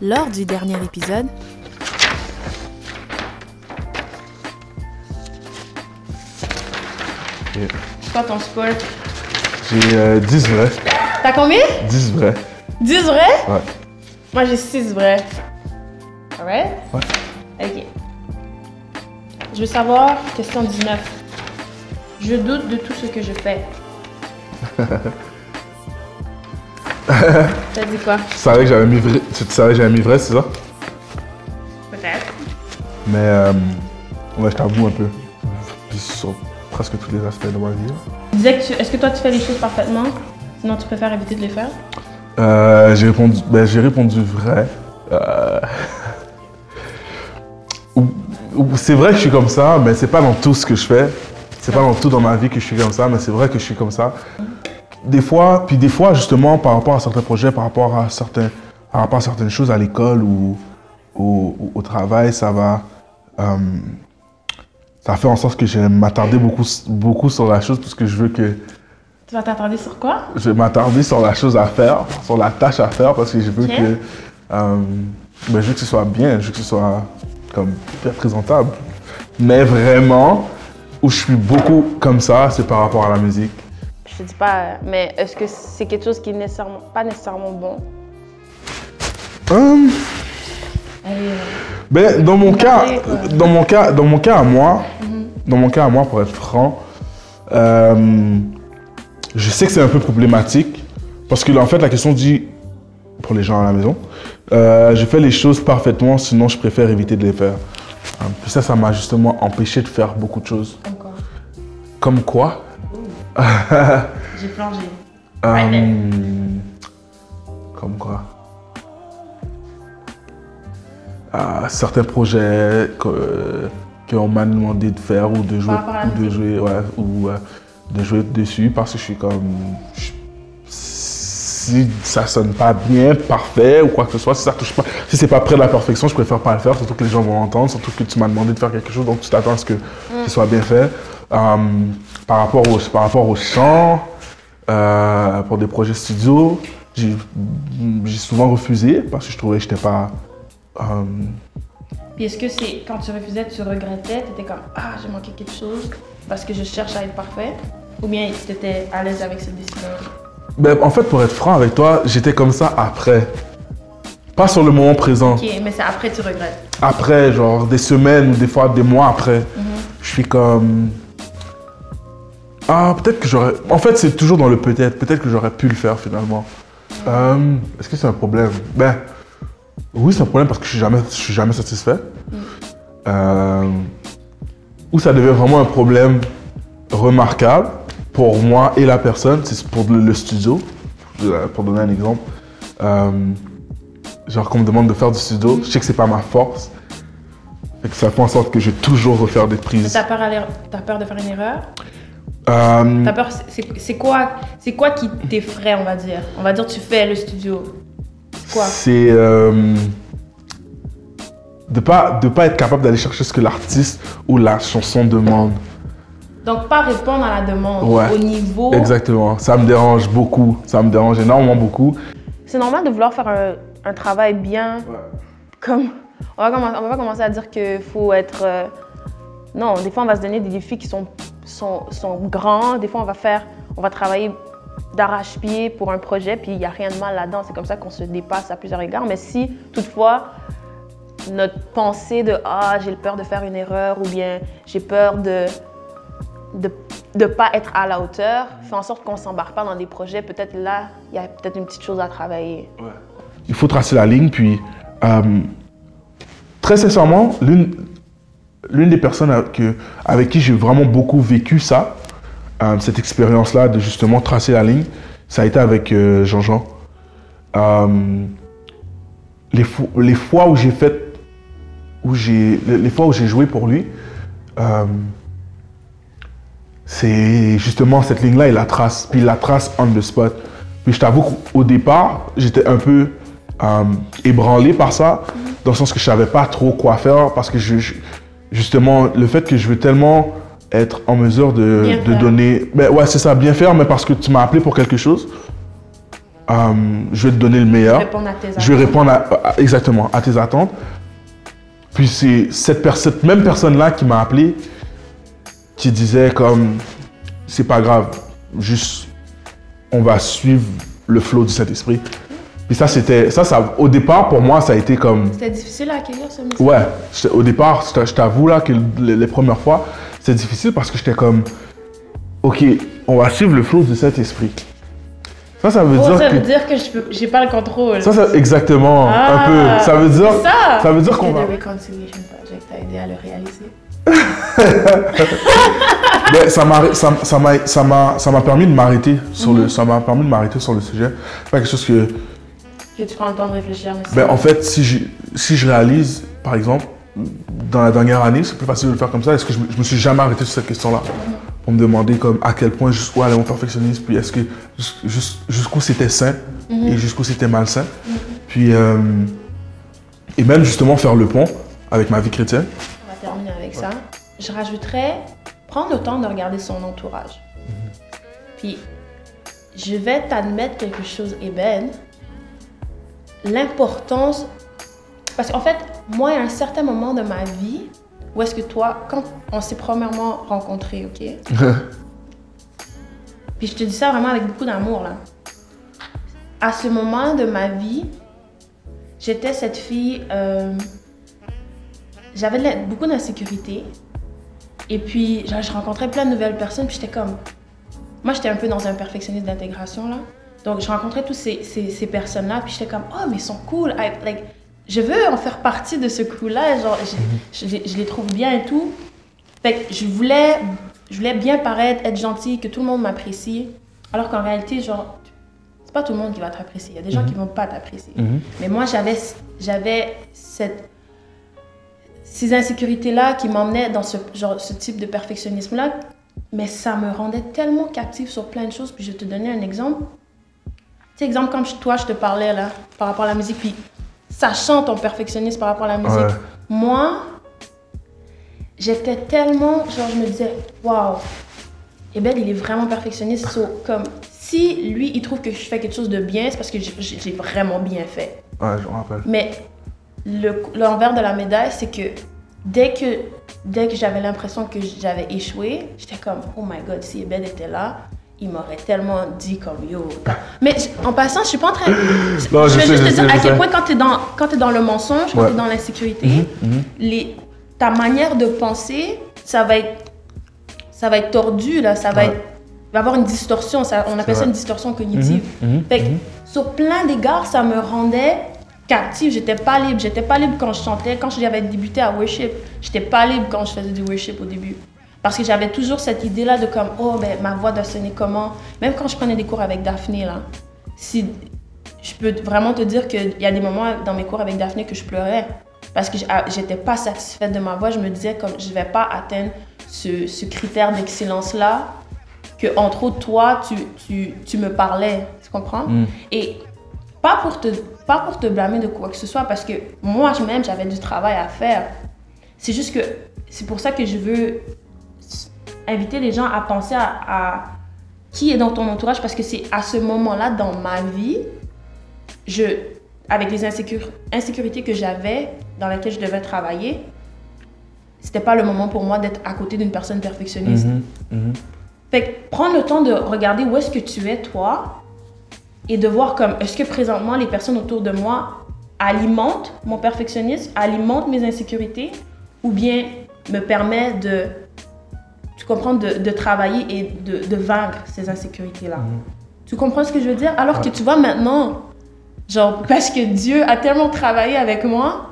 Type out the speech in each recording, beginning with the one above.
Lors du dernier épisode, C'est quoi ton score? J'ai 10 vrais. T'as combien? 10 vrais. 10 vrais? Ouais. Moi j'ai 6 vrais. Alright? Ouais. Ok. Je veux savoir, question 19. Je doute de tout ce que je fais. T'as dit quoi? Tu savais que j'avais mis vrai, tu savais que j'avais mis vrai, c'est ça? Peut-être. Mais ouais, je t'avoue un peu. Puis sur presque tous les aspects de ma vie. Tu disais que est-ce que toi tu fais les choses parfaitement? Sinon tu préfères éviter de les faire? J'ai répondu vrai. C'est vrai que je suis comme ça, mais c'est pas dans tout ce que je fais. C'est pas dans tout dans ma vie que je suis comme ça, mais c'est vrai que je suis comme ça. Des fois justement par rapport à certains projets, par rapport à certaines choses à l'école ou au travail, ça fait en sorte que je vais m'attarder beaucoup sur la chose parce que je veux que... Tu vas t'attarder sur quoi? Je vais m'attarder sur la chose à faire, sur la tâche à faire parce que je veux que... je veux que ce soit bien, je veux que ce soit comme bien présentable. Mais vraiment, où je suis beaucoup comme ça, c'est par rapport à la musique. Je te dis pas, mais est-ce que c'est quelque chose qui est pas nécessairement bon? Ben, dans mon cas à moi, pour être franc, je sais que c'est un peu problématique parce que en fait la question dit, pour les gens à la maison, je fais les choses parfaitement, sinon je préfère éviter de les faire. Puis ça m'a justement empêché de faire beaucoup de choses. Comme quoi? Comme quoi? J'ai plongé. Comme quoi? Certains projets qu'on m'a demandé de faire ou de jouer, de jouer dessus parce que je suis comme... Si ça sonne pas bien, parfait ou quoi que ce soit, si ça touche pas, si c'est pas près de la perfection, je préfère pas le faire, surtout que les gens vont entendre, surtout que tu m'as demandé de faire quelque chose, donc tu t'attends à ce que ce soit bien fait. Par rapport au chant, pour des projets studio, j'ai souvent refusé parce que je trouvais que j'étais pas... Puis est-ce que c'est quand tu refusais, tu regrettais, tu étais comme « Ah, j'ai manqué quelque chose parce que je cherche à être parfait » ou bien tu étais à l'aise avec cette décision? Ben, en fait, pour être franc avec toi, j'étais comme ça après. Pas sur le moment présent. Ok, mais c'est après tu regrettes. Après, genre des semaines ou des fois des mois après, je suis comme... Ah, peut-être que j'aurais... En fait, c'est toujours dans le peut-être. Peut-être que j'aurais pu le faire finalement. Est-ce que c'est un problème? Ben, oui, c'est un problème parce que je suis jamais satisfait. Ou ça devient vraiment un problème remarquable pour moi et la personne, c'est pour le studio, pour donner un exemple. Genre qu'on me demande de faire du studio, je sais que c'est pas ma force. Et que ça fait en sorte que je vais toujours refaire des prises. T'as peur de faire une erreur? Euh, T'as peur, c'est quoi qui t'effraie, on va dire? On va dire tu fais le studio. C'est quoi? C'est de pas être capable d'aller chercher ce que l'artiste ou la chanson demande. Donc, pas répondre à la demande au niveau... Exactement. Ça me dérange beaucoup. Ça me dérange énormément beaucoup. C'est normal de vouloir faire un travail bien. Comme... On va pas commencer à dire qu'il faut être... Non, des fois, on va se donner des défis qui sont grands. Des fois, on va travailler d'arrache-pied pour un projet, puis il n'y a rien de mal là-dedans. C'est comme ça qu'on se dépasse à plusieurs égards. Mais si, toutefois, notre pensée de « Ah, j'ai peur de faire une erreur » ou bien « J'ai peur de pas être à la hauteur », fait en sorte qu'on ne s'embarque pas dans des projets. Peut-être là, il y a peut-être une petite chose à travailler. Ouais. Il faut tracer la ligne, puis très sincèrement, l'une des personnes avec qui j'ai vraiment beaucoup vécu ça, cette expérience-là de justement tracer la ligne, ça a été avec Jean-Jean. Les fois où j'ai joué pour lui, c'est justement cette ligne-là, il la trace, puis il la trace on the spot. Puis je t'avoue qu'au départ, j'étais un peu ébranlé par ça, dans le sens que je savais pas trop quoi faire, parce que justement, le fait que je veux tellement être en mesure de donner... Ben ouais, c'est ça, bien faire, mais parce que tu m'as appelé pour quelque chose. je vais te donner le meilleur. Répondre à tes attentes. Je vais répondre exactement à tes attentes. Puis c'est cette même personne-là qui m'a appelé, qui disait comme, c'est pas grave, juste, on va suivre le flow du Saint-Esprit. Puis ça, au départ, pour moi, ça a été comme... C'était difficile à accueillir ce message? Ouais, au départ, je t'avoue là que les premières fois, c'était difficile parce que j'étais comme, ok, on va suivre le flow du Saint-Esprit. Ça veut dire que j'ai pas le contrôle. Exactement, un peu. Ça veut dire qu'on va... The Reconciliation Project t'a aidé à le réaliser. Mais ça m'a permis de m'arrêter sur le sujet. C'est pas quelque chose que tu prends le temps de réfléchir. En fait, si je réalise, par exemple, dans la dernière année, c'est plus facile de le faire comme ça. Est-ce que je me suis jamais arrêté sur cette question-là pour me demander comme à quel point jusqu'où allait mon perfectionnisme, puis est-ce que jusqu'où c'était sain et jusqu'où c'était malsain. Puis et même justement faire le pont avec ma vie chrétienne. On va terminer avec ça. Je rajouterais prendre le temps de regarder son entourage. Puis je vais t'admettre quelque chose, Eben. L'importance, parce qu'en fait, moi, il y a un certain moment de ma vie où est-ce que toi, quand on s'est premièrement rencontrés, ok? Puis je te dis ça vraiment avec beaucoup d'amour, là. À ce moment de ma vie, j'étais cette fille, j'avais beaucoup d'insécurité. Et puis, je rencontrais plein de nouvelles personnes, puis j'étais comme... Moi, j'étais un peu dans un perfectionnisme d'intégration, là. Donc, je rencontrais toutes ces personnes-là, puis j'étais comme, oh, mais ils sont cool. Je veux en faire partie de ce crew-là. Genre, je les trouve bien et tout. Fait que je voulais bien paraître, être gentille, que tout le monde m'apprécie. Alors qu'en réalité, genre, c'est pas tout le monde qui va t'apprécier. Il y a des gens qui vont pas t'apprécier. Mais moi, j'avais ces insécurités-là qui m'emmenaient dans ce type de perfectionnisme-là. Mais ça me rendait tellement captive sur plein de choses. Puis je vais te donner un exemple. Tu sais, exemple, comme toi, je te parlais là, par rapport à la musique, puis sachant ton perfectionnisme par rapport à la musique, moi, j'étais tellement, genre, je me disais, waouh, Eben, il est vraiment perfectionniste. Comme, si lui, il trouve que je fais quelque chose de bien, c'est parce que j'ai vraiment bien fait. Ouais, je me rappelle. Mais l'envers de la médaille, c'est que dès que j'avais l'impression que j'avais échoué, j'étais comme, oh my God, si Eben était là, il m'aurait tellement dit comme yo. Mais en passant, je suis pas en train. Je vais juste te dire à quel point quand t'es dans le mensonge, quand t'es dans l'insécurité, ta manière de penser, ça va être tordu là, il va avoir une distorsion. On appelle ça une distorsion cognitive. Fait que, sur plein d'égards, ça me rendait captive. J'étais pas libre quand je chantais, quand j'avais débuté à worship. J'étais pas libre quand je faisais du worship au début. Parce que j'avais toujours cette idée-là de comme, oh, ben, ma voix doit sonner comment. Même quand je prenais des cours avec Daphné, là, si je peux vraiment te dire qu'il y a des moments dans mes cours avec Daphné que je pleurais. Parce que j'étais pas satisfaite de ma voix. Je me disais comme, je vais pas atteindre ce critère d'excellence-là que, entre autres, toi, tu me parlais. Tu comprends? Et pas pour te blâmer de quoi que ce soit, parce que moi-même, j'avais du travail à faire. C'est juste que, c'est pour ça que je veux inviter les gens à penser à qui est dans ton entourage, parce que c'est à ce moment-là dans ma vie, avec les insécurités que j'avais, dans lesquelles je devais travailler, c'était pas le moment pour moi d'être à côté d'une personne perfectionniste. Fait que prendre le temps de regarder où est-ce que tu es, toi, et de voir comme, est-ce que présentement les personnes autour de moi alimentent mon perfectionnisme, alimentent mes insécurités, ou bien me permet de... Tu comprends, de travailler et de vaincre ces insécurités-là. Tu comprends ce que je veux dire? Alors que tu vois maintenant, genre, parce que Dieu a tellement travaillé avec moi,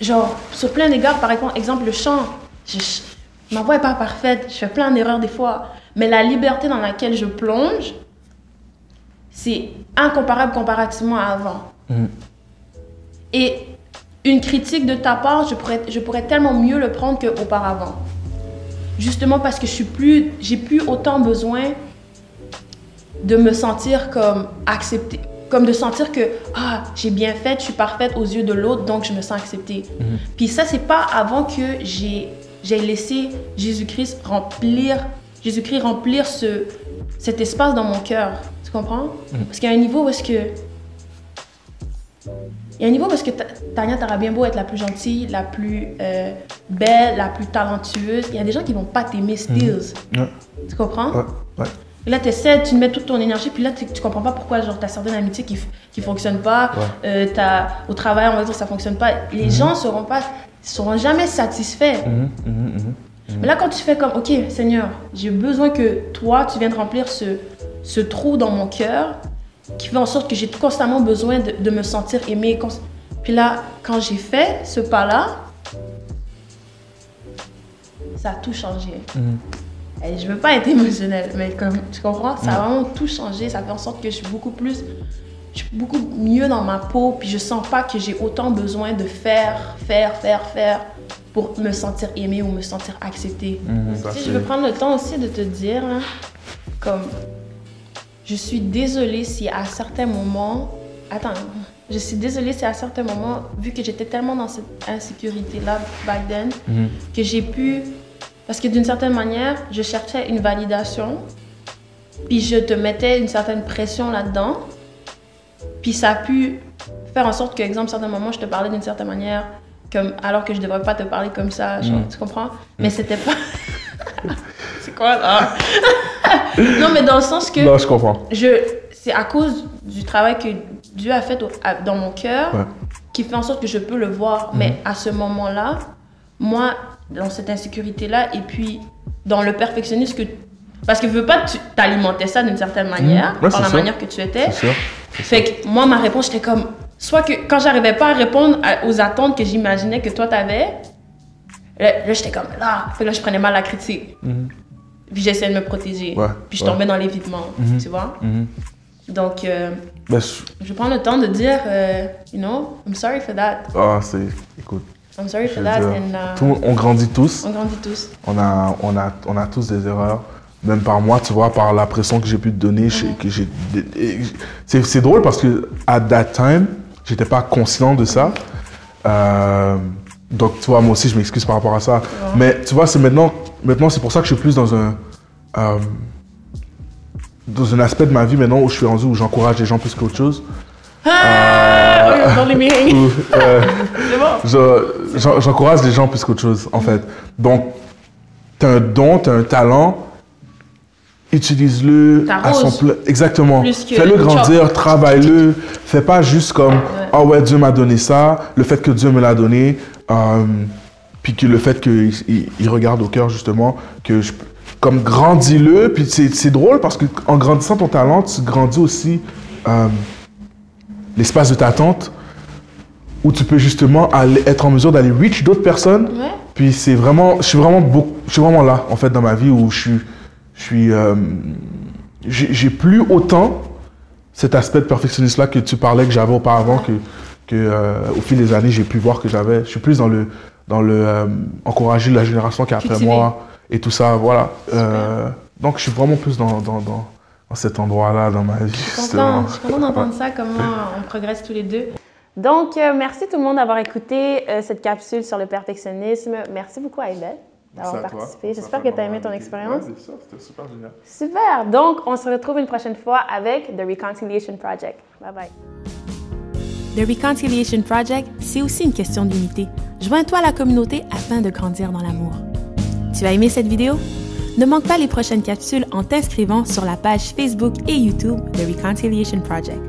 genre, sur plein d'égards, par exemple, le chant, ma voix n'est pas parfaite, je fais plein d'erreurs des fois, mais la liberté dans laquelle je plonge, c'est incomparable comparativement à avant. Et une critique de ta part, je pourrais tellement mieux le prendre qu'auparavant. Justement parce que j'ai plus autant besoin de me sentir comme acceptée, comme de sentir que j'ai bien fait, je suis parfaite aux yeux de l'autre, donc je me sens acceptée. Puis ça, c'est pas avant que j'ai laissé Jésus-Christ remplir cet espace dans mon cœur. Tu comprends? Parce qu'il y a un niveau où est-ce que... Il y a un niveau où est-ce que Tania, t'auras bien beau être la plus gentille, la plus belle, la plus talentueuse. Il y a des gens qui vont pas t'aimer still. Tu comprends? Ouais. Et là, t'essaies, tu mets toute ton énergie, puis là, tu comprends pas pourquoi, genre, t'as certaines amitiés qui fonctionnent pas, au travail, on va dire, ça fonctionne pas. Les gens seront jamais satisfaits. Mais là, quand tu fais comme, OK, Seigneur, j'ai besoin que toi, tu viennes remplir ce trou dans mon cœur qui fait en sorte que j'ai constamment besoin de me sentir aimée. Puis là, quand j'ai fait ce pas-là, ça a tout changé. Et je veux pas être émotionnelle, mais comme tu comprends, ça a vraiment tout changé. Ça fait en sorte que je suis beaucoup mieux dans ma peau, puis je sens pas que j'ai autant besoin de faire pour me sentir aimée ou me sentir acceptée. Je veux prendre le temps aussi de te dire, hein, comme, je suis désolée si à certains moments, vu que j'étais tellement dans cette insécurité-là back then, que j'ai pu... Parce que d'une certaine manière, je cherchais une validation, puis je te mettais une certaine pression là-dedans, puis ça a pu faire en sorte que, exemple, à certains moments, je te parlais d'une certaine manière, alors que je ne devrais pas te parler comme ça, genre, tu comprends? Mais c'était pas... C'est quoi, là? Non, mais dans le sens que... Non, je comprends. C'est à cause du travail que Dieu a fait dans mon cœur qui fait en sorte que je peux le voir. Mais à ce moment-là, moi... dans cette insécurité-là, et puis dans le perfectionnisme que... Parce que je veux pas que tu t'alimentais ça d'une certaine manière, par la manière que tu étais. C'est sûr. Fait que moi, ma réponse, j'étais comme... Soit que quand j'arrivais pas à répondre aux attentes que j'imaginais que toi t'avais, là j'étais comme là. Fait que là, je prenais mal la critique. Puis j'essayais de me protéger. Puis je tombais dans l'évitement, tu vois. Donc, je prends le temps de dire, you know, I'm sorry for that. Écoute. I'm sorry for that. On grandit tous. On grandit tous. On a tous des erreurs. Même par moi, tu vois, par la pression que j'ai pu te donner. C'est drôle parce que at that time, j'étais pas conscient de ça. Donc, tu vois, moi aussi, je m'excuse par rapport à ça. Mais tu vois, c'est maintenant, c'est pour ça que je suis plus dans un aspect de ma vie maintenant où je suis rendu, où j'encourage les gens plus qu'autre chose. Dans les meetings. C'est bon. J'encourage les gens plus qu'autre chose, en fait. Donc, tu as un don, tu as un talent, utilise-le à son plein. Exactement. Fais-le grandir, travaille-le. Fais pas juste comme, ah ouais, Dieu m'a donné ça, le fait que Dieu me l'a donné, puis que le fait qu'il regarde au cœur, justement, comme grandis-le. Puis c'est drôle parce qu'en grandissant ton talent, tu grandis aussi l'espace de ta attente où tu peux justement être en mesure d'aller reach d'autres personnes. Puis je suis vraiment là, en fait, dans ma vie où j'ai plus autant cet aspect de perfectionniste-là que tu parlais, que j'avais auparavant, au fil des années, j'ai pu voir que j'avais. Je suis plus dans le encourager la génération qui est après moi et tout ça, voilà. Donc, je suis vraiment plus dans cet endroit-là dans ma vie. Je suis contente d'entendre ça, comment on progresse tous les deux. Donc, merci tout le monde d'avoir écouté cette capsule sur le perfectionnisme. Merci beaucoup, Aïbel, d'avoir participé. J'espère que tu as aimé ton expérience. Oui, c'est ça, c'était super génial. Super! Donc, on se retrouve une prochaine fois avec The Reconciliation Project. Bye bye. The Reconciliation Project, c'est aussi une question d'unité. Joins-toi à la communauté afin de grandir dans l'amour. Tu as aimé cette vidéo? Ne manque pas les prochaines capsules en t'inscrivant sur la page Facebook et YouTube The Reconciliation Project.